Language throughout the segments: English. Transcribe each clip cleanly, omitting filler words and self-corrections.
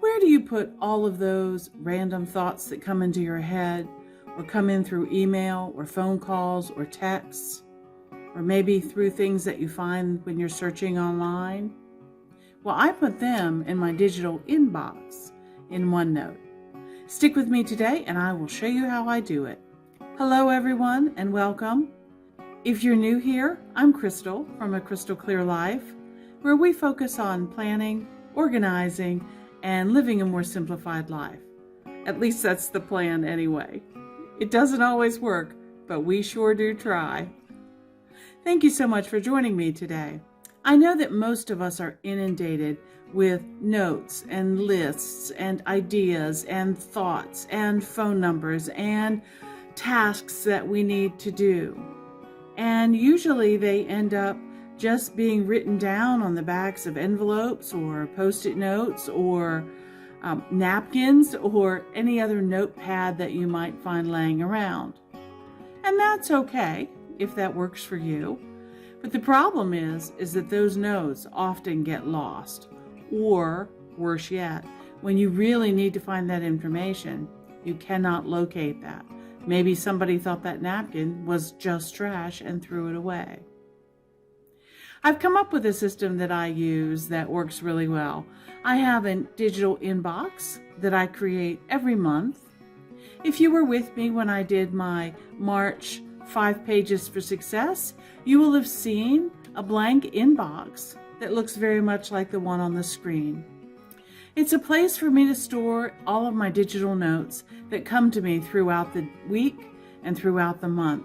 Where do you put all of those random thoughts that come into your head or come in through email or phone calls or texts, or maybe through things that you find when you're searching online? Well, I put them in my digital inbox in OneNote. Stick with me today and I will show you how I do it. Hello everyone and welcome. If you're new here, I'm Crystal from A Crystal Clear Life, where we focus on planning, organizing, and living a more simplified life. At least that's the plan anyway. It doesn't always work, but we sure do try. Thank you so much for joining me today. I know that most of us are inundated with notes and lists and ideas and thoughts and phone numbers and tasks that we need to do. And usually they end up just being written down on the backs of envelopes or Post-it notes or napkins or any other notepad that you might find laying around. And that's okay if that works for you. But the problem is that those notes often get lost, or worse yet, when you really need to find that information, you cannot locate that. Maybe somebody thought that napkin was just trash and threw it away. I've come up with a system that I use that works really well. I have a digital inbox that I create every month. If you were with me when I did my March 5 Pages for Success, you will have seen a blank inbox that looks very much like the one on the screen. It's a place for me to store all of my digital notes that come to me throughout the week and throughout the month.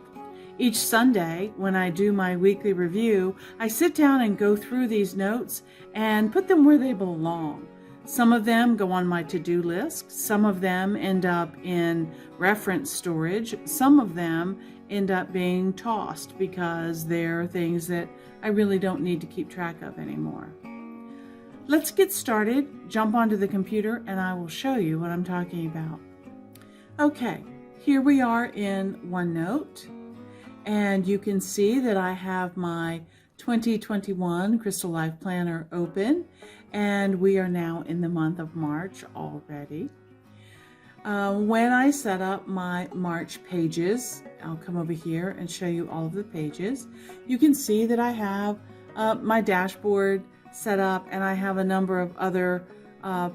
Each Sunday, when I do my weekly review, I sit down and go through these notes and put them where they belong. Some of them go on my to-do list. Some of them end up in reference storage. Some of them end up being tossed because they're things that I really don't need to keep track of anymore. Let's get started. Jump onto the computer and I will show you what I'm talking about. Okay, here we are in OneNote, and you can see that I have my 2021 Crystal Life Planner open, and we are now in the month of March already. When I set up my March pages, I'll come over here and show you all of the pages. You can see that I have my dashboard set up, and I have a number of other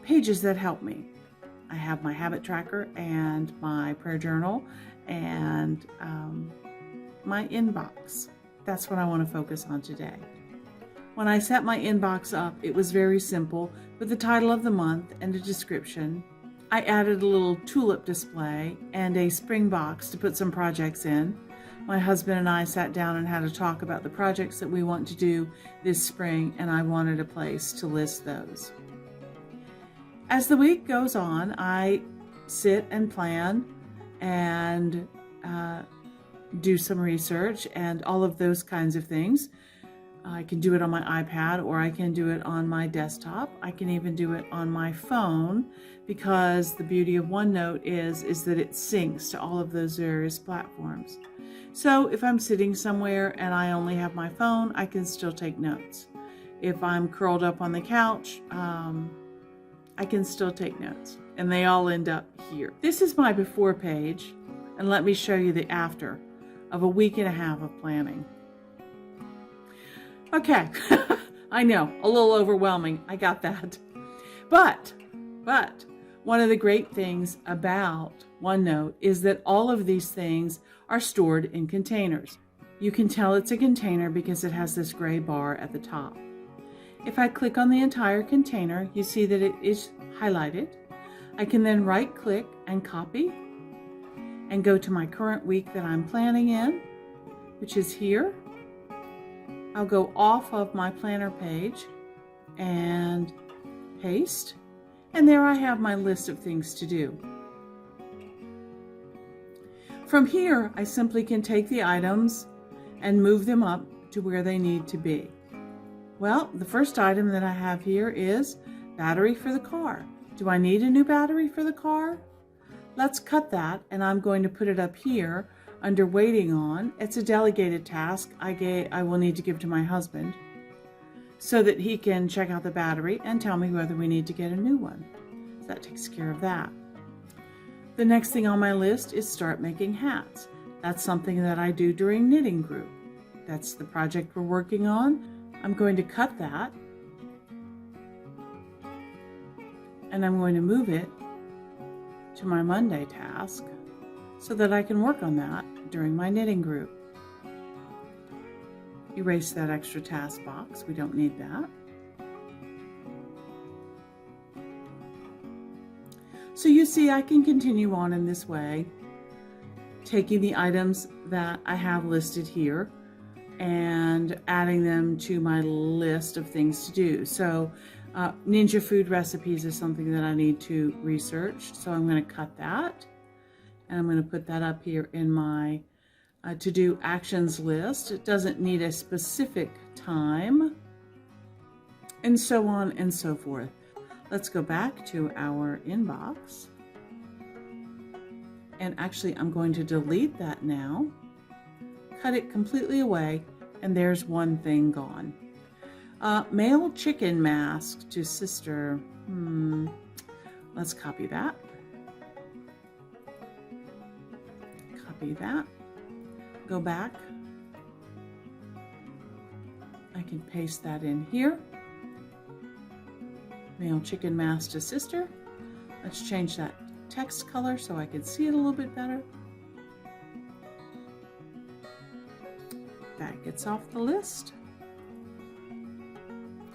pages that help me. I have my habit tracker and my prayer journal and my inbox. That's what I want to focus on today. When I set my inbox up, it was very simple with the title of the month and a description. I added a little tulip display and a spring box to put some projects in. My husband and I sat down and had a talk about the projects that we want to do this spring, and I wanted a place to list those. As the week goes on, I sit and plan and do some research and all of those kinds of things. I can do it on my iPad, or I can do it on my desktop. I can even do it on my phone, because the beauty of OneNote is that it syncs to all of those various platforms. So if I'm sitting somewhere and I only have my phone, I can still take notes. If I'm curled up on the couch, I can still take notes, and they all end up here. This is my before page, and let me show you the after of a week and a half of planning. Okay, I know, a little overwhelming, I got that. But one of the great things about OneNote is that all of these things are stored in containers. You can tell it's a container because it has this gray bar at the top. If I click on the entire container, you see that it is highlighted. I can then right click and copy and go to my current week that I'm planning in, which is here. I'll go off of my planner page and paste, and there I have my list of things to do. From here, I simply can take the items and move them up to where they need to be. Well, the first item that I have here is battery for the car. Do I need a new battery for the car? Let's cut that, and I'm going to put it up here under waiting on. It's a delegated task I will need to give to my husband so that he can check out the battery and tell me whether we need to get a new one. that takes care of that. The next thing on my list is start making hats. That's something that I do during knitting group. That's the project we're working on. I'm going to cut that, and I'm going to move it to my Monday task so that I can work on that during my knitting group. Erase that extra task box. We don't need that. So you see, I can continue on in this way, taking the items that I have listed here and adding them to my list of things to do. So ninja food recipes is something that I need to research. So I'm going to cut that, and I'm going to put that up here in my to-do actions list. It doesn't need a specific time, and so on and so forth. Let's go back to our inbox. And actually, I'm going to delete that now, cut it completely away, and there's one thing gone. Male chicken mask to sister. Let's copy that. Copy that. Go back. I can paste that in here. Male chicken mask to sister. Let's change that text color so I can see it a little bit better. That gets off the list.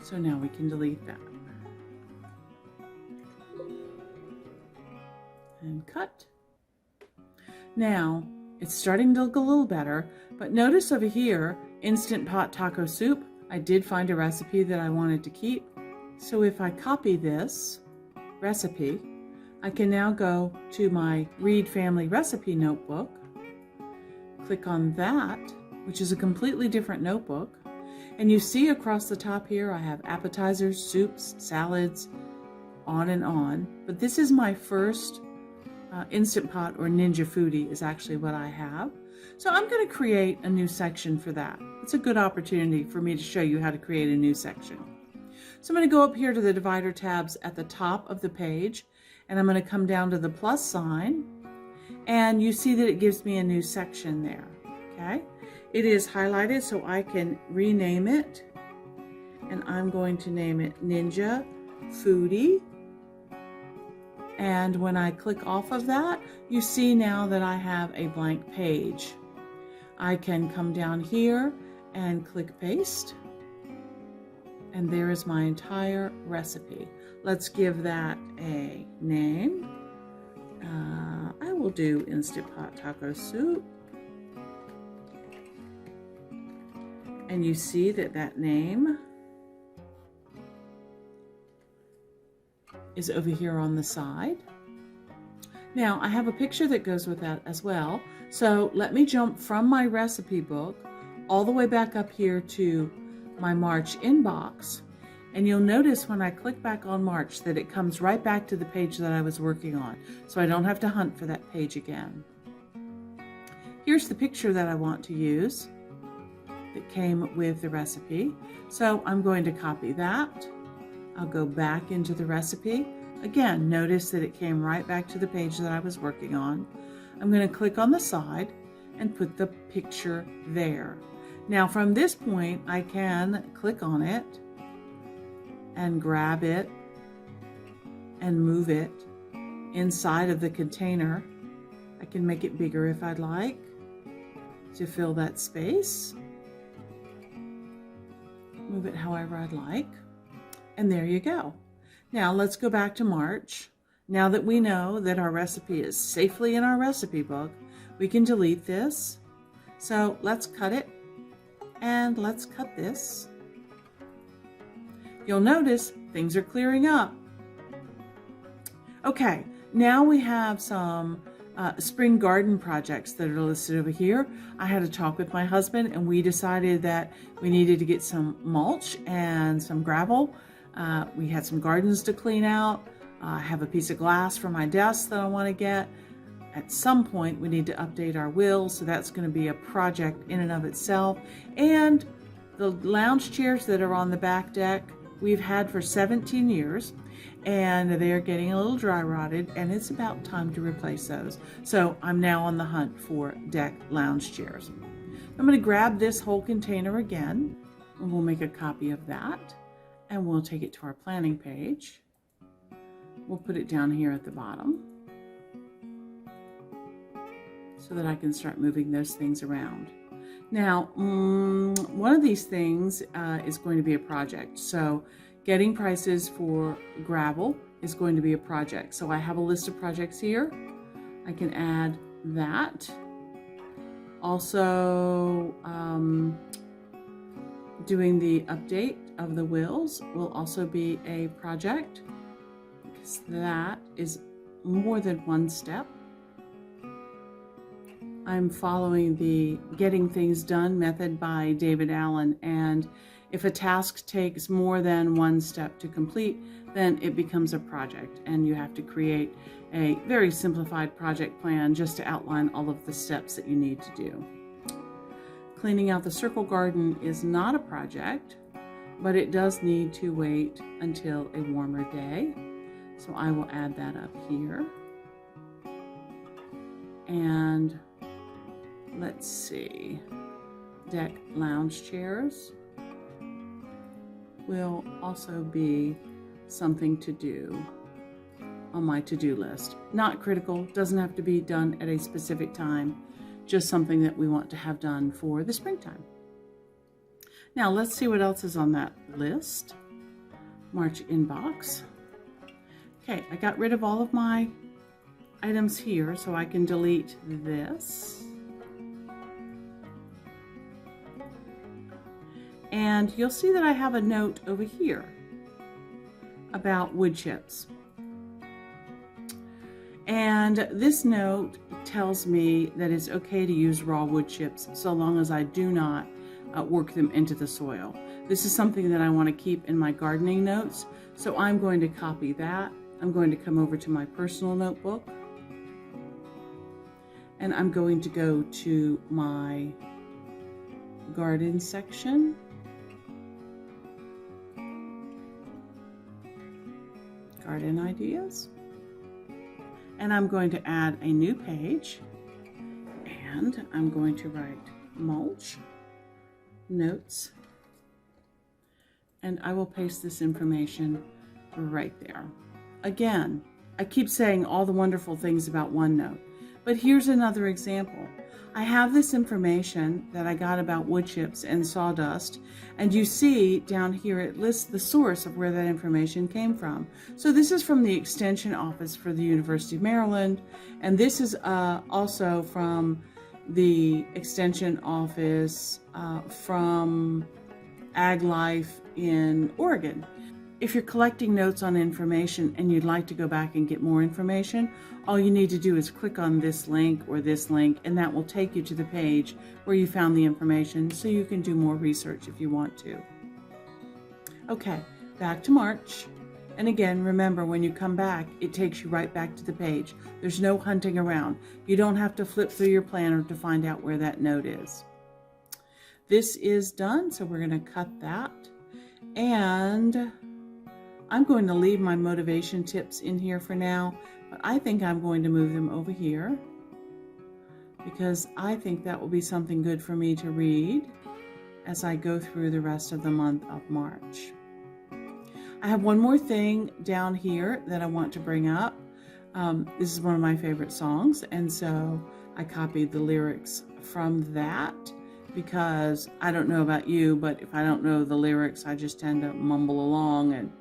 So now we can delete that. And cut. Now it's starting to look a little better, but notice over here, Instant Pot Taco Soup, I did find a recipe that I wanted to keep. So if I copy this recipe, I can now go to my Read Family Recipe notebook, click on that, which is a completely different notebook, and you see across the top here I have appetizers, soups, salads, on and on. But this is my first Instant Pot or Ninja Foodie is actually what I have. So I'm going to create a new section for that. It's a good opportunity for me to show you how to create a new section. So I'm going to go up here to the divider tabs at the top of the page, and I'm going to come down to the plus sign, and you see that it gives me a new section there. Okay, it is highlighted so I can rename it, and I'm going to name it Ninja Foodie. And when I click off of that, you see now that I have a blank page. I can come down here and click paste, and there is my entire recipe. Let's give that a name. I will do Instant Pot Taco Soup. And you see that that name is over here on the side. Now I have a picture that goes with that as well. So let me jump from my recipe book all the way back up here to my March inbox. And you'll notice when I click back on March that it comes right back to the page that I was working on. So I don't have to hunt for that page again. Here's the picture that I want to use that came with the recipe. So I'm going to copy that. I'll go back into the recipe. Again, notice that it came right back to the page that I was working on. I'm going to click on the side and put the picture there. Now from this point, I can click on it and grab it and move it inside of the container. I can make it bigger if I'd like to fill that space. Move it however I'd like. And there you go. Now let's go back to March. Now that we know that our recipe is safely in our recipe book, we can delete this. So let's cut it, and let's cut this. You'll notice things are clearing up. Okay, now we have some spring garden projects that are listed over here. I had a talk with my husband, and we decided that we needed to get some mulch and some gravel. We had some gardens to clean out. I have a piece of glass for my desk that I want to get. At some point, we need to update our will, so that's going to be a project in and of itself. And the lounge chairs that are on the back deck, we've had for 17 years. and they're getting a little dry rotted, and it's about time to replace those. So I'm now on the hunt for deck lounge chairs. I'm going to grab this whole container again, and we'll make a copy of that, and we'll take it to our planning page. We'll put it down here at the bottom so that I can start moving those things around. Now, one of these things is going to be a project. So getting prices for gravel is going to be a project. So I have a list of projects here. I can add that. Also, doing the update of the wheels will also be a project, because that is more than one step. I'm following the Getting Things Done method by David Allen, and if a task takes more than one step to complete, then it becomes a project, and you have to create a very simplified project plan just to outline all of the steps that you need to do. Cleaning out the circle garden is not a project, but it does need to wait until a warmer day. So I will add that up here. And let's see, deck lounge chairs will also be something to do on my to-do list. Not critical, doesn't have to be done at a specific time, just something that we want to have done for the springtime. Now let's see what else is on that list. March inbox. Okay, I got rid of all of my items here, so I can delete this. And you'll see that I have a note over here about wood chips. And this note tells me that it's okay to use raw wood chips so long as I do not work them into the soil. This is something that I want to keep in my gardening notes, so I'm going to copy that. I'm going to come over to my personal notebook, and I'm going to go to my garden section. Garden ideas. And I'm going to add a new page, and I'm going to write mulch notes, and I will paste this information right there. Again, I keep saying all the wonderful things about OneNote, but here's another example. I have this information that I got about wood chips and sawdust, and you see down here it lists the source of where that information came from. So this is from the Extension Office for the University of Maryland, and this is also from the Extension Office from Ag Life in Oregon. If you're collecting notes on information and you'd like to go back and get more information, all you need to do is click on this link or this link, and that will take you to the page where you found the information, so you can do more research if you want to. Okay, back to March. And again, remember, when you come back, it takes you right back to the page. There's no hunting around. You don't have to flip through your planner to find out where that note is. This is done, so we're going to cut that. And I'm going to leave my motivation tips in here for now, but I think I'm going to move them over here because I think that will be something good for me to read as I go through the rest of the month of March. I have one more thing down here that I want to bring up. This is one of my favorite songs, and so I copied the lyrics from that because I don't know about you, but if I don't know the lyrics, I just tend to mumble along, and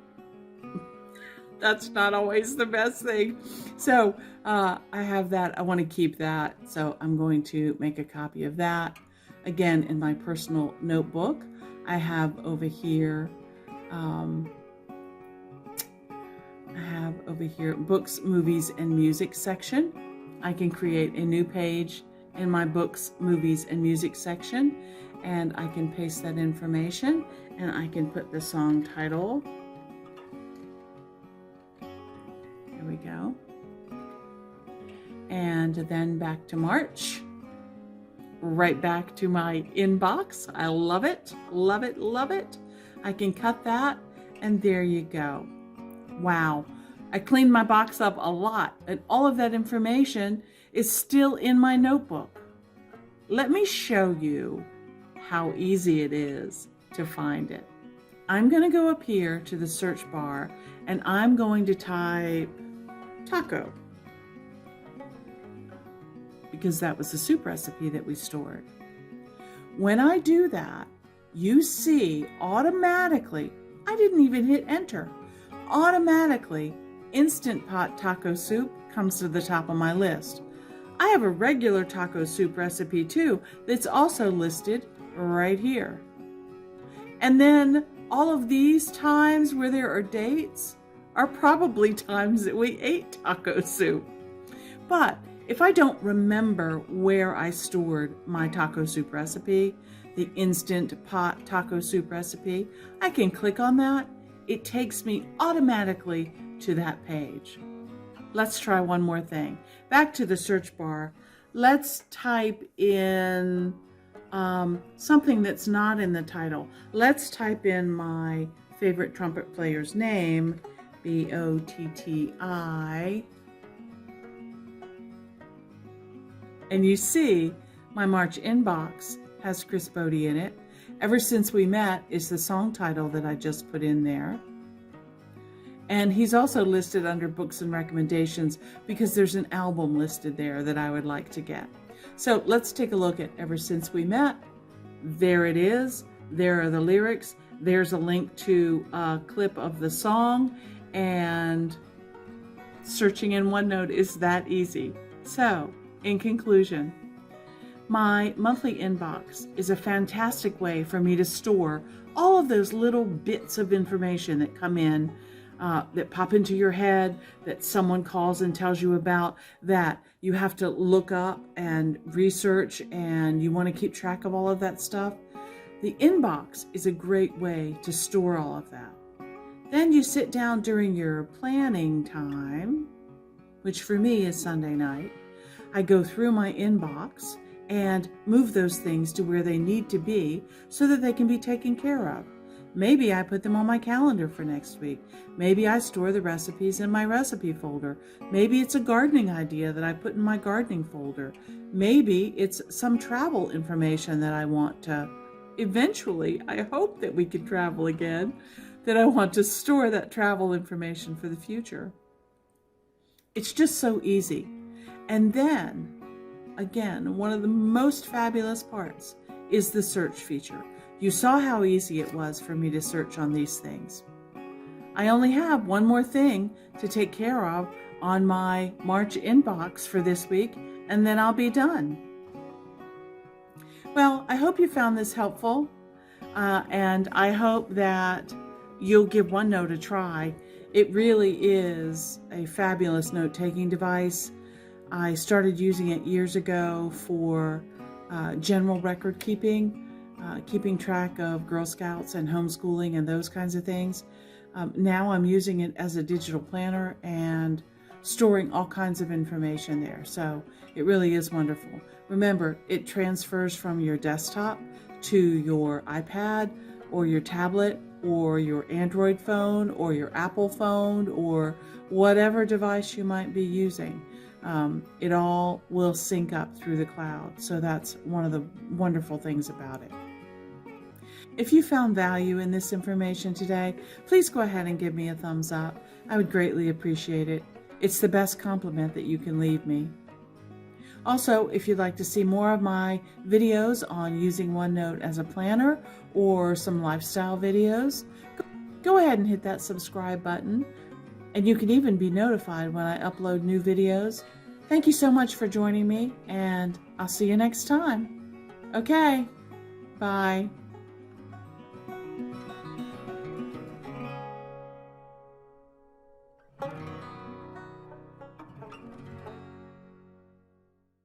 that's not always the best thing. So I have that. I want to keep that. So I'm going to make a copy of that. Again, in my personal notebook, I have over here, books, movies, and music section. I can create a new page in my books, movies, and music section, and I can paste that information, and I can put the song title. There we go. And then back to March. Right back to my inbox. I love it, love it, love it. I can cut that, and there you go. Wow, I cleaned my box up a lot, and all of that information is still in my notebook. Let me show you how easy it is to find it. I'm going to go up here to the search bar and I'm going to type taco, because that was the soup recipe that we stored. When I do that, you see automatically, I didn't even hit enter, automatically Instant Pot taco soup comes to the top of my list. I have a regular taco soup recipe too that's also listed right here. And then all of these times where there are dates are probably times that we ate taco soup. But if I don't remember where I stored my taco soup recipe, the Instant Pot taco soup recipe, I can click on that. It takes me automatically to that page. Let's try one more thing. Back to the search bar. Let's type in something that's not in the title. Let's type in my favorite trumpet player's name, B-O-T-T-I. And you see my March inbox has Chris Bodie in it. Ever Since We Met is the song title that I just put in there. And he's also listed under books and recommendations because there's an album listed there that I would like to get. So let's take a look at Ever Since We Met. There it is. There are the lyrics. There's a link to a clip of the song, and searching in OneNote is that easy. So, in conclusion, my monthly inbox is a fantastic way for me to store all of those little bits of information that come in, that pop into your head, that someone calls and tells you about, that you have to look up and research, and you want to keep track of all of that stuff. The inbox is a great way to store all of that. Then you sit down during your planning time, which for me is Sunday night. I go through my inbox and move those things to where they need to be so that they can be taken care of. Maybe I put them on my calendar for next week. Maybe I store the recipes in my recipe folder. Maybe it's a gardening idea that I put in my gardening folder. Maybe it's some travel information that I want to, eventually, I hope that we can travel again, that I want to store that travel information for the future. It's just so easy. And then, again, one of the most fabulous parts is the search feature. You saw how easy it was for me to search on these things. I only have one more thing to take care of on my March inbox for this week, and then I'll be done. Well, I hope you found this helpful, and I hope that you'll give OneNote a try. It really is a fabulous note-taking device. I started using it years ago for general record keeping, keeping track of Girl Scouts and homeschooling and those kinds of things. Now I'm using it as a digital planner and storing all kinds of information there. So it really is wonderful. Remember, it transfers from your desktop to your iPad or your tablet or your Android phone or your Apple phone or whatever device you might be using. It all will sync up through the cloud. So that's one of the wonderful things about it. If you found value in this information today, please go ahead and give me a thumbs up. I would greatly appreciate it. It's the best compliment that you can leave me. Also, if you'd like to see more of my videos on using OneNote as a planner or some lifestyle videos, go ahead and hit that subscribe button. And you can even be notified when I upload new videos. Thank you so much for joining me, and I'll see you next time. Okay, bye.